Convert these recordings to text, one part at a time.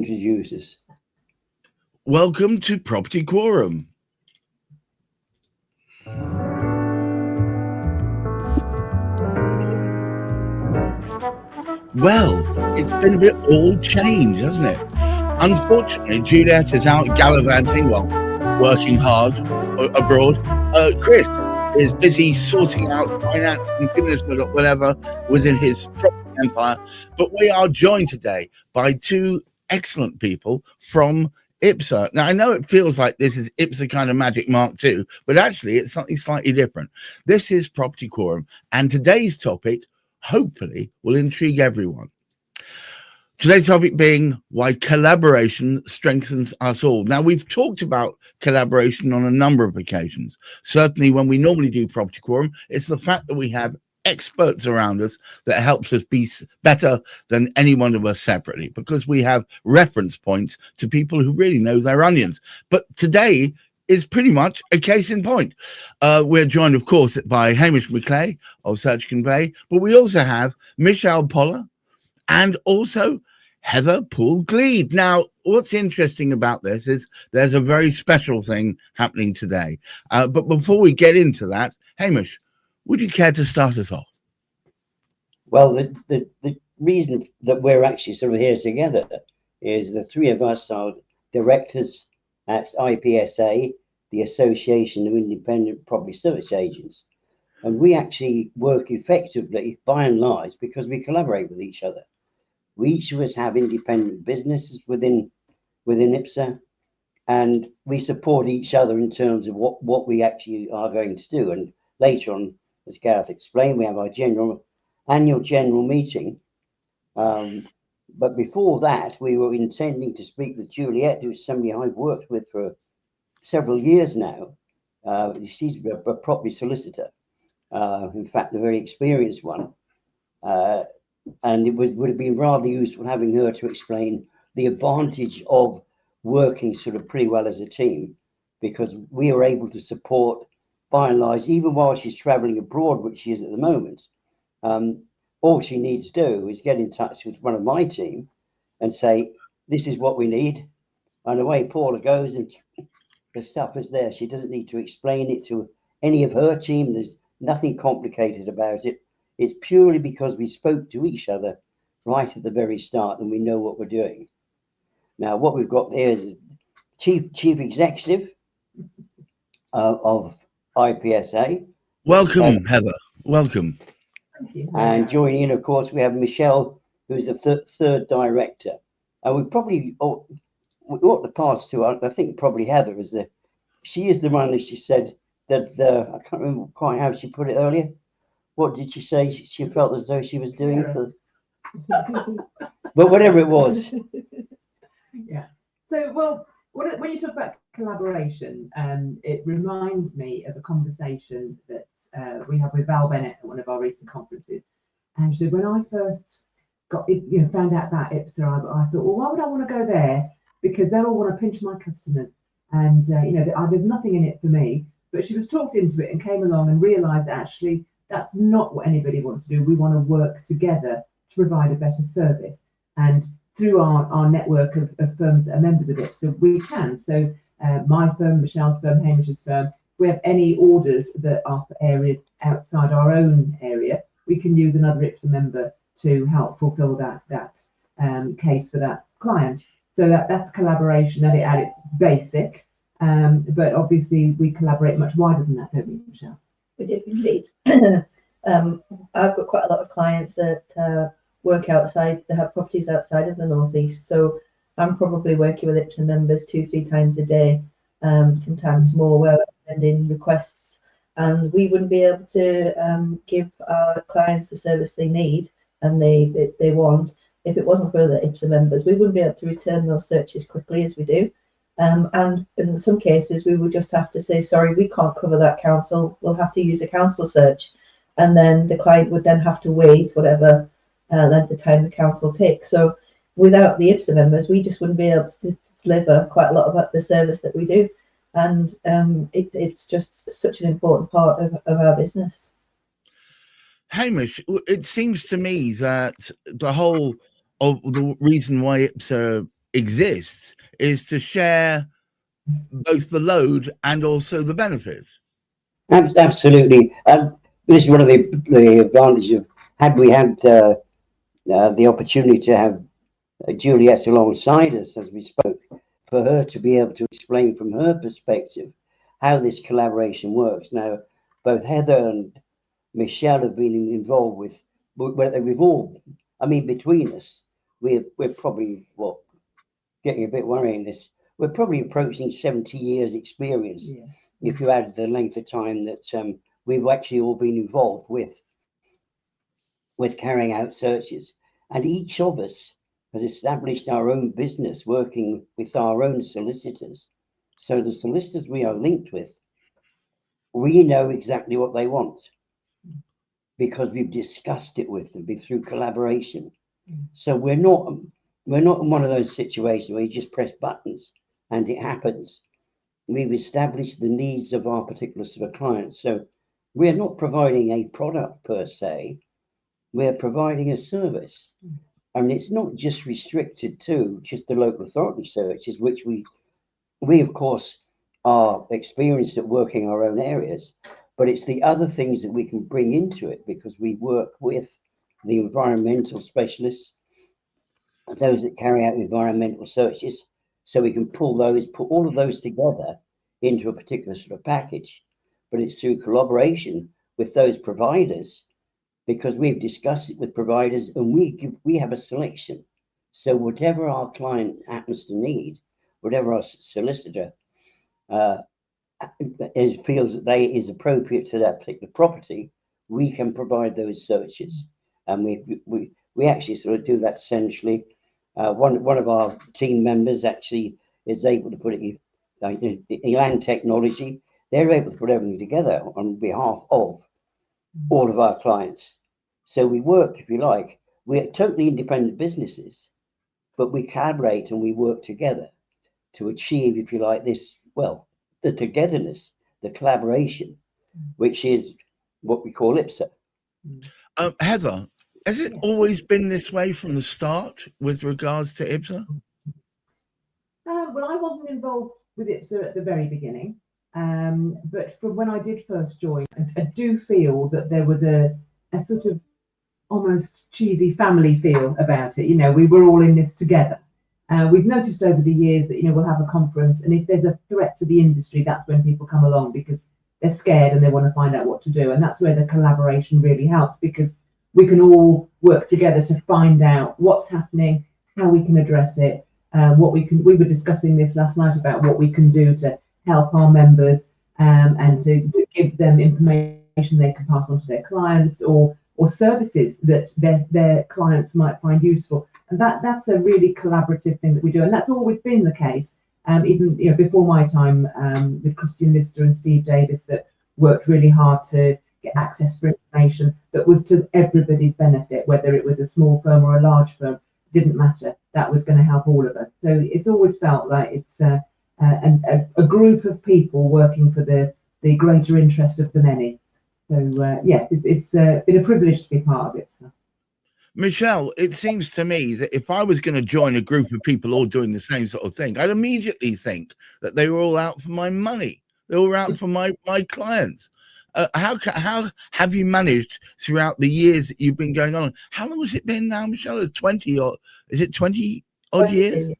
introduce us. Welcome to Property Quorum. Well, it's been a bit all change, hasn't it? Unfortunately, Juliet is out gallivanting, well, working hard abroad. Chris is busy sorting out finance and goodness whatever within his property empire. But we are joined today by two excellent people from IPSA. Now, I know it feels like this is IPSA kind of Magic Mark 2, but actually it's something slightly different. This is Property Quorum, and today's topic hopefully will intrigue everyone. Today's topic being why collaboration strengthens us all. Now, we've talked about collaboration on a number of occasions. Certainly when we normally do Property Quorum, it's the fact that we have experts around us that helps us be better than any one of us separately, because we have reference points to people who really know their onions. But today is pretty much a case in point. We're joined, of course, by Hamish McClay of Search Convey, but we also have Michelle Poller and also Heather Poole-Gleed. Now, what's interesting about this is there's a very special thing happening today. But before we get into that, Hamish, would you care to start us off? Well, the reason that we're actually sort of here together is the three of us are directors at IPSA, the Association of Independent Property Service Agents. And we actually work effectively, by and large, because we collaborate with each other. We each of us have independent businesses within IPSA, and we support each other in terms of what we actually are going to do. And later on, as Gareth explained, we have our annual general meeting. But before that, we were intending to speak with Juliet, who's somebody I've worked with for several years now. She's a property solicitor, in fact, a very experienced one. And it would have been rather useful having her to explain the advantage of working sort of pretty well as a team, because we are able to support, by and large, even while she's traveling abroad, which she is at the moment. All she needs to do is get in touch with one of my team and say, this is what we need. And away Paula goes, and the stuff is there. She doesn't need to explain it to any of her team. There's nothing complicated about it. It's purely because we spoke to each other right at the very start and we know what we're doing. Now, what we've got there is chief executive of IPSA. Welcome, Heather. Welcome. And joining in, of course, we have Michelle, who's the third director. And we probably ought to pass to, I think probably Heather she is the one that she said that, I can't remember quite how she put it earlier. What did she say she felt as though she was doing? But whatever it was. Yeah. So, well, when you talk about collaboration, it reminds me of a conversation that we had with Val Bennett at one of our recent conferences. And so when I first found out about IPSA, I thought, well, why would I want to go there? Because they all want to pinch my customers. And, there's nothing in it for me. But she was talked into it and came along and realised actually that's not what anybody wants to do. We want to work together to provide a better service. And through our network of firms that are members of IPSA, we can. So my firm, Michelle's firm, Hamish's firm, if we have any orders that are for areas outside our own area, we can use another IPSA member to help fulfil that case for that client. So that's collaboration at its basic. But obviously we collaborate much wider than that, don't we, Michelle? We do indeed. I've got quite a lot of clients that work outside, they have properties outside of the Northeast. So I'm probably working with IPSA members 2-3 times a day, sometimes more, where we're sending requests, and we wouldn't be able to give our clients the service they need and they want if it wasn't for the IPSA members. We wouldn't be able to return those searches quickly as we do. And in some cases, we would just have to say, sorry, we can't cover that council. We'll have to use a council search. And then the client would then have to wait whatever length of time the council takes. So without the IPSA members, we just wouldn't be able to deliver quite a lot of the service that we do. And it's just such an important part of our business. Hamish, it seems to me that the whole of the reason why IPSA exists is to share both the load and also the benefits. Absolutely. This is one of the advantages of, had we had the opportunity to have Juliet alongside us as we spoke, for her to be able to explain from her perspective how this collaboration works. Now, both Heather and Michelle have been involved with, we've all, I mean, between us, we're probably, getting a bit worrying this, we're probably approaching 70 years experience, if you add the length of time that we've actually all been involved with carrying out searches. And each of us has established our own business working with our own solicitors. So the solicitors we are linked with, we know exactly what they want because we've discussed it with them through collaboration. So we're not in one of those situations where you just press buttons and it happens. We've established the needs of our particular sort of clients. So we're not providing a product per se, we're providing a service. And it's not just restricted to just the local authority searches, which we of course are experienced at working our own areas, but it's the other things that we can bring into it because we work with the environmental specialists, those that carry out environmental searches, so we can put all of those together into a particular sort of package. But it's through collaboration with those providers, because we've discussed it with providers and we have a selection. So whatever our client happens to need, whatever our solicitor feels that is appropriate to that particular property, we can provide those searches. And we actually sort of do that centrally. One of our team members actually is able to put it in Elan Technology. They're able to put everything together on behalf of all of our clients. So we work, if you like, we're totally independent businesses, but we collaborate and we work together to achieve, if you like, this, the togetherness, the collaboration, which is what we call IPSA. Heather, has it always been this way from the start with regards to IPSA? Well, I wasn't involved with IPSA at the very beginning, but from when I did first join, I do feel that there was a sort of almost cheesy family feel about it. You know, we were all in this together. We've noticed over the years that, we'll have a conference, and if there's a threat to the industry, that's when people come along because they're scared and they want to find out what to do. And that's where the collaboration really helps, because we can all work together to find out what's happening, how we can address it, we were discussing this last night about what we can do to help our members and to give them information they can pass on to their clients, or services that their clients might find useful. And that's a really collaborative thing that we do, and that's always been the case. Even before my time with Christian Lister and Steve Davis, that worked really hard to get access for information that was to everybody's benefit, whether it was a small firm or a large firm, didn't matter. That was going to help all of us. So it's always felt like it's a group of people working for the greater interest of the many. So yes, it's been a privilege to be part of it. So. Michelle, it seems to me that if I was going to join a group of people all doing the same sort of thing, I'd immediately think that they were all out for my money. They were out for my clients. How have you managed throughout the years that you've been going on? How long has it been now, Michelle? It's 20 or is it 20 odd years?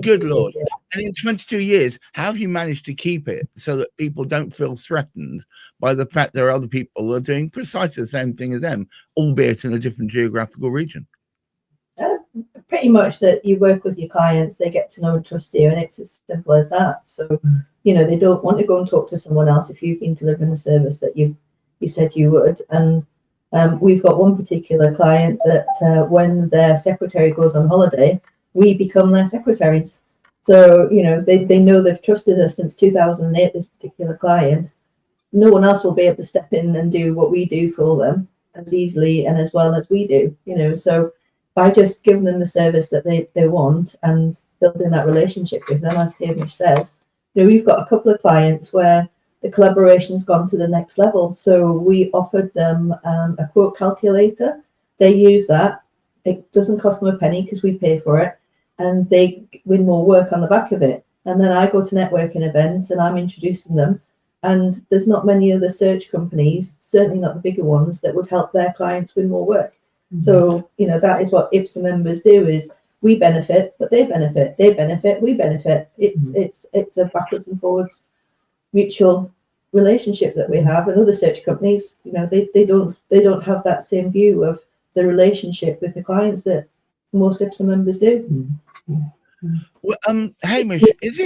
Good Lord. Yeah. And in 22 years, how have you managed to keep it so that people don't feel threatened by the fact there are other people who are doing precisely the same thing as them, albeit in a different geographical region? Pretty much that you work with your clients, they get to know and trust you, and it's as simple as that. So, they don't want to go and talk to someone else if you've been delivering a service that you said you would. And we've got one particular client that when their secretary goes on holiday, we become their secretaries. So, they know they've trusted us since 2008, this particular client. No one else will be able to step in and do what we do for them as easily and as well as we do, so by just giving them the service that they want and building that relationship with them, as Hamish says, we've got a couple of clients where the collaboration's gone to the next level. So we offered them a quote calculator. They use that. It doesn't cost them a penny because we pay for it. and they win more work on the back of it. And then I go to networking events and I'm introducing them. And there's not many other search companies, certainly not the bigger ones, that would help their clients win more work. Mm-hmm. So, you know, that is what IPSA members do, is we benefit, but they benefit, they benefit, we benefit. It's a backwards and forwards mutual relationship that we have. And other search companies, you know, they don't have that same view of the relationship with the clients that most IPSA members do. Well, Hamish, is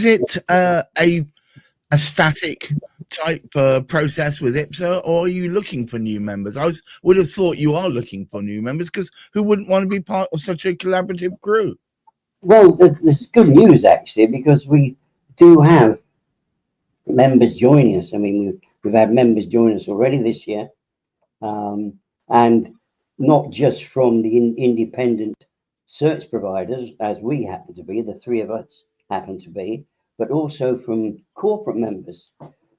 it a static type process with IPSA, or are you looking for new members? I would have thought you are looking for new members, because who wouldn't want to be part of such a collaborative crew? Well, this is good news actually, because we do have members joining us. I mean, we've had members join us already this year, and not just from the independent search providers, as we happen to be, the three of us happen to be, but also from corporate members.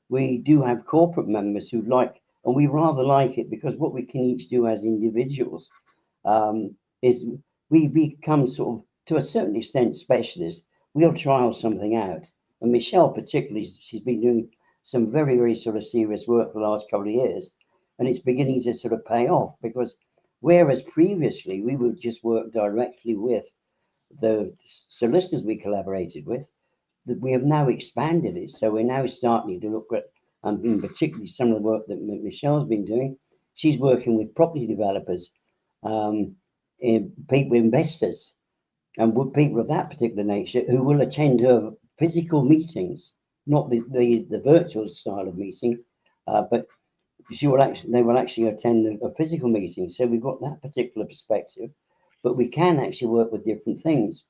We do have corporate members who like, and we rather like it, because what we can each do as individuals is we become sort of, to a certain extent, specialists. We'll trial something out. And Michelle particularly, she's been doing some very, very sort of serious work for the last couple of years, and it's beginning to sort of pay off, because whereas previously we would just work directly with the solicitors we collaborated with, we have now expanded it. So we're now starting to look at, and particularly some of the work that Michelle's been doing. She's working with property developers, people, investors, and people of that particular nature who will attend her physical meetings, not the virtual style of meeting, but they will actually attend a physical meeting. So we've got that particular perspective, but we can actually work with different things,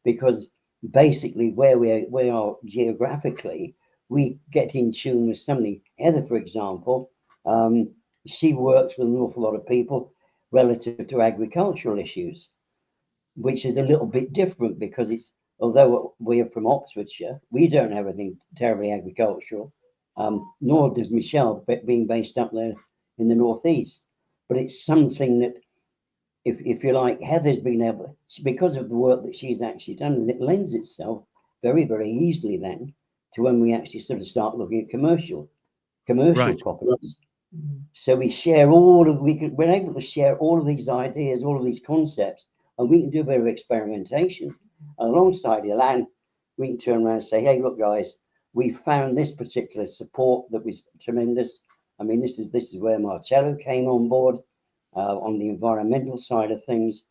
because basically where we are geographically, we get in tune with somebody. Heather, for example, she works with an awful lot of people relative to agricultural issues, which is a little bit different, because it's, although we're from Oxfordshire, we don't have anything terribly agricultural, nor does Michelle, being based up there in the northeast. But it's something that, if you like, Heather's been able, because of the work that she's actually done, and it lends itself very, very easily then to when we actually sort of start looking at commercial right. properties. So we share we're able to share all of these ideas, all of these concepts, and we can do a bit of experimentation. And alongside the land, we can turn around and say, hey, look, guys, we found this particular support that was tremendous. I mean, this is where Marcello came on board. On the environmental side of things,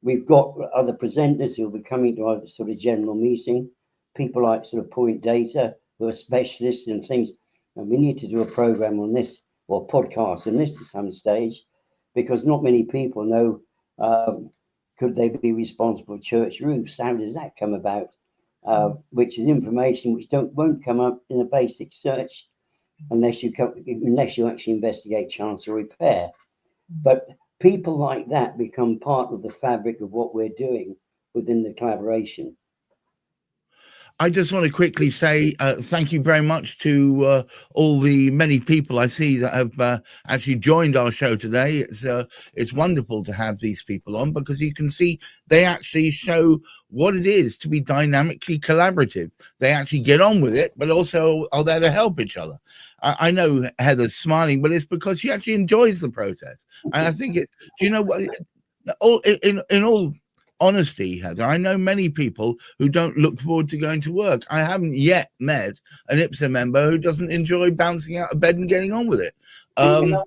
we've got other presenters who will be coming to our sort of general meeting, people like sort of Point Data, who are specialists in things, and we need to do a program on this, or podcast on this at some stage, because not many people know, could they be responsible for church roofs? How does that come about? Which is information which won't come up in a basic search unless you actually investigate chance of repair. But people like that become part of the fabric of what we're doing within the collaboration. I just want to quickly say thank you very much to all the many people I see that have actually joined our show today. It's wonderful to have these people on, because you can see they actually show what it is to be dynamically collaborative. They actually get on with it, but also are there to help each other. I know Heather's smiling, but it's because she actually enjoys the process. And I think do you know what? In all honesty, Heather, I know many people who don't look forward to going to work. I haven't yet met an IPSA member who doesn't enjoy bouncing out of bed and getting on with it. I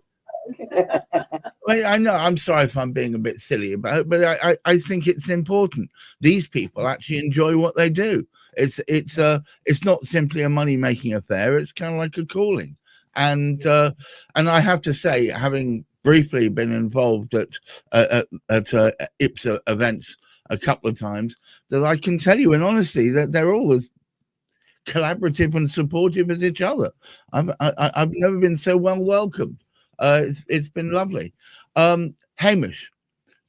know, I'm sorry if I'm being a bit silly about it, but I think it's important. These people actually enjoy what they do. It's not simply a money-making affair. It's kind of like a calling. And I have to say, having briefly been involved at IPSA events a couple of times, that I can tell you in honesty that they're all as collaborative and supportive as each other. I've never been so well welcomed. It's been lovely. Hamish,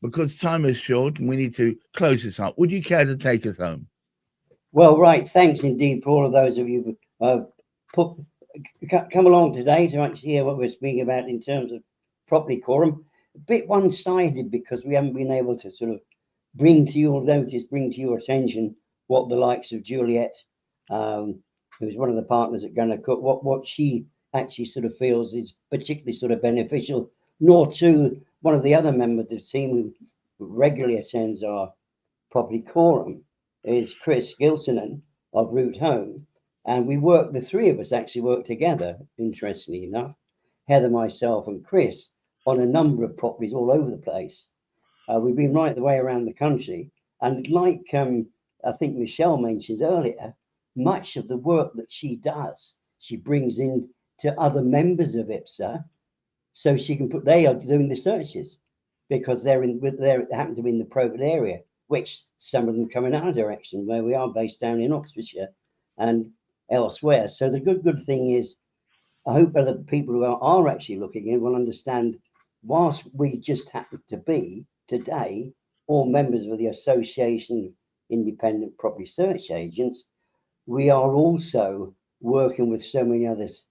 because time is short and we need to close this up, would you care to take us home? Well, right. Thanks indeed for all of those of you who come along today to actually hear what we're speaking about in terms of property quorum. A bit one-sided, because we haven't been able to sort of bring to your notice, bring to your attention what the likes of Juliet, who's one of the partners at Gunner Cook, what she actually sort of feels is particularly sort of beneficial, nor to one of the other members of the team who regularly attends our property quorum is Chris Gilsonan of Route Home. And the three of us actually work together, interestingly enough, Heather, myself and Chris, on a number of properties all over the place. We've been right the way around the country. And like I think Michelle mentioned earlier, much of the work that she does, she brings in to other members of IPSA, so she can they are doing the searches because they happen to be in the appropriate area, which some of them come in our direction, where we are based down in Oxfordshire and elsewhere. So the good thing is, I hope other people who are actually looking in will understand, whilst we just happen to be today all members of the Association of Independent Property Search Agents, we are also working with so many others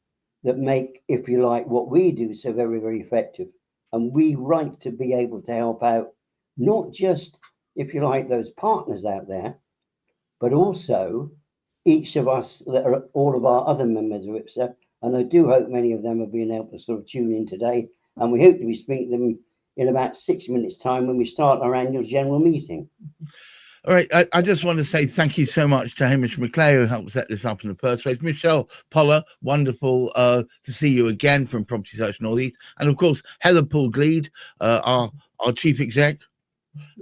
that make, if you like, what we do so very, very effective. And we like to be able to help out, not just, if you like, those partners out there, but also each of us that are all of our other members of IPSA. And I do hope many of them have been able to sort of tune in today. And we hope to be speaking to them in about 6 minutes' time when we start our annual general meeting. All right, I just want to say thank you so much to Hamish McClay, who helped set this up in the first place. Michelle Poller, wonderful to see you again from Property Search Northeast. And of course, Heather Poole-Gleed, our chief exec,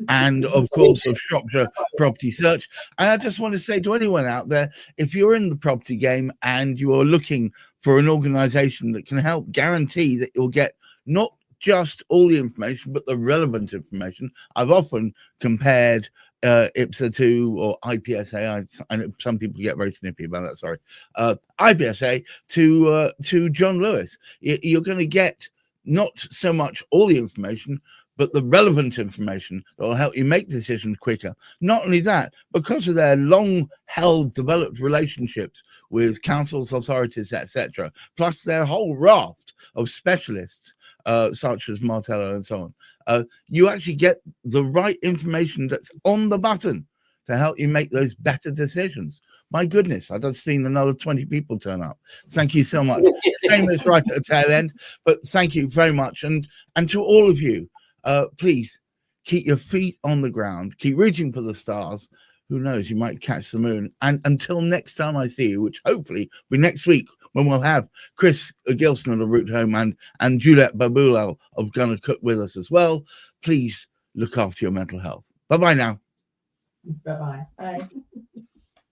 and of course of Shropshire Property Search. And I just want to say to anyone out there, if you're in the property game and you are looking for an organization that can help guarantee that you'll get not just all the information, but the relevant information. I've often compared IPSA to, or IPSA, I know some people get very snippy about that, sorry, IPSA to John Lewis. You're going to get not so much all the information, but the relevant information that will help you make decisions quicker. Not only that, because of their long-held, developed relationships with councils, authorities, etc., plus their whole raft of specialists, such as Martello and so on, you actually get the right information that's on the button to help you make those better decisions. My goodness, I've just seen another 20 people turn up. Thank you so much. Famous right at the tail end, but thank you very much. And to all of you, please keep your feet on the ground, keep reaching for the stars. Who knows, you might catch the moon. And until next time I see you, which hopefully will be next week, when we'll have Chris Gilson of Route Home and Juliet Babulal of Gunner Cook with us as well. Please look after your mental health. Bye-bye now. Bye-bye. Bye.